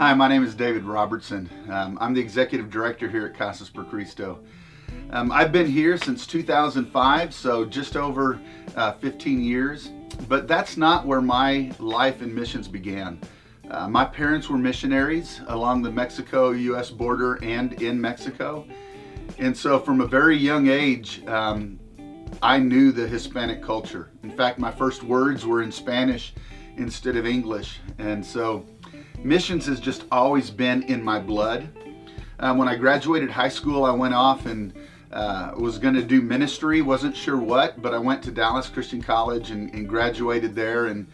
Hi, my name is David Robertson. I'm the Executive Director here at Casas por Cristo. I've been here since 2005, so just over 15 years, but that's not where my life in missions began. My parents were missionaries along the Mexico-US border and in Mexico, and so from a very young age, I knew the Hispanic culture. In fact, my first words were in Spanish instead of English, and so missions has just always been in my blood. When I graduated high school, I went off and was going to do ministry, wasn't sure what, but I went to Dallas Christian College and graduated there, and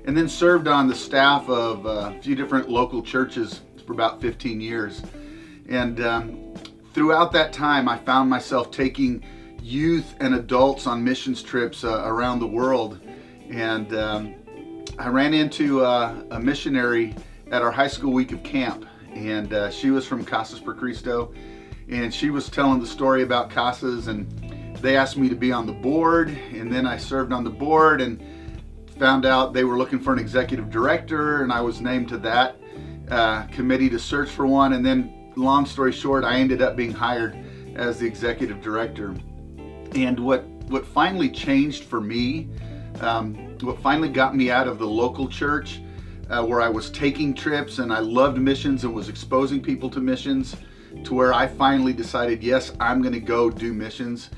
then served on the staff of a few different local churches for about 15 years. And throughout that time, I found myself taking youth and adults on missions trips around the world. And I ran into a missionary at our high school week of camp, and she was from Casas por Cristo, and she was telling the story about Casas, and they asked me to be on the board, and then I served on the board and found out they were looking for an executive director, and I was named to that committee to search for one, and then long story short, I ended up being hired as the executive director. And what finally changed for me, what finally got me out of the local church where I was taking trips and I loved missions and was exposing people to missions, to where I finally decided, yes, I'm going to go do missions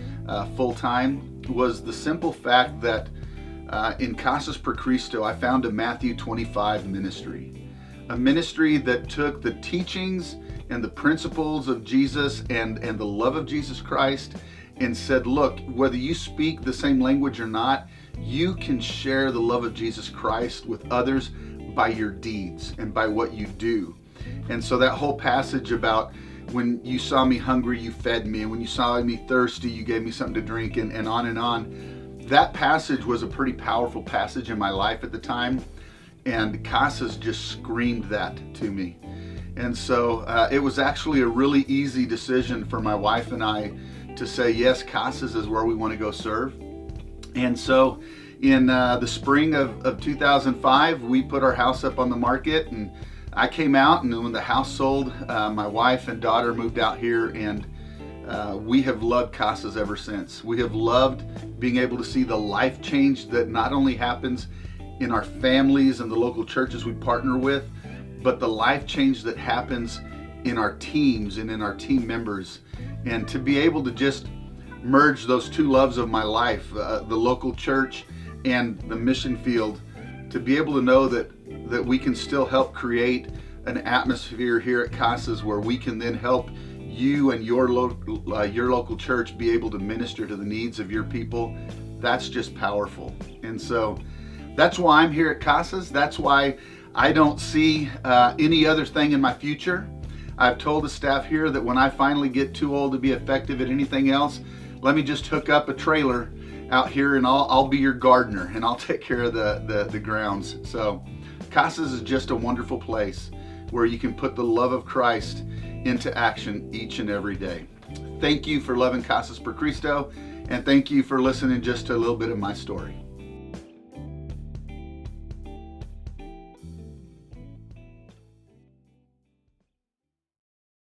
full time, was the simple fact that in Casas por Cristo, I found a Matthew 25 ministry. A ministry that took the teachings and the principles of Jesus and the love of Jesus Christ and said, look, whether you speak the same language or not, you can share the love of Jesus Christ with others by your deeds and by what you do. And so that whole passage about when you saw me hungry, you fed me, and when you saw me thirsty, you gave me something to drink, and on and on. That passage was a pretty powerful passage in my life at the time, and Casas just screamed that to me. And so it was actually a really easy decision for my wife and I to say, yes, Casas is where we want to go serve. And so in the spring of 2005, we put our house up on the market, and I came out, and when the house sold, my wife and daughter moved out here, and we have loved Casas ever since. We have loved being able to see the life change that not only happens in our families and the local churches we partner with, but the life change that happens in our teams and in our team members. And to be able to just merge those two loves of my life, the local church and the mission field, to be able to know that we can still help create an atmosphere here at Casas where we can then help you and your local church be able to minister to the needs of your people. That's just powerful. And so that's why I'm here at Casas. That's why I don't see any other thing in my future. I've told the staff here that when I finally get too old to be effective at anything else, let me just hook up a trailer out here and I'll be your gardener, and I'll take care of the grounds. So Casas is just a wonderful place where you can put the love of Christ into action each and every day. Thank you for loving Casas por Cristo, and thank you for listening just to a little bit of my story.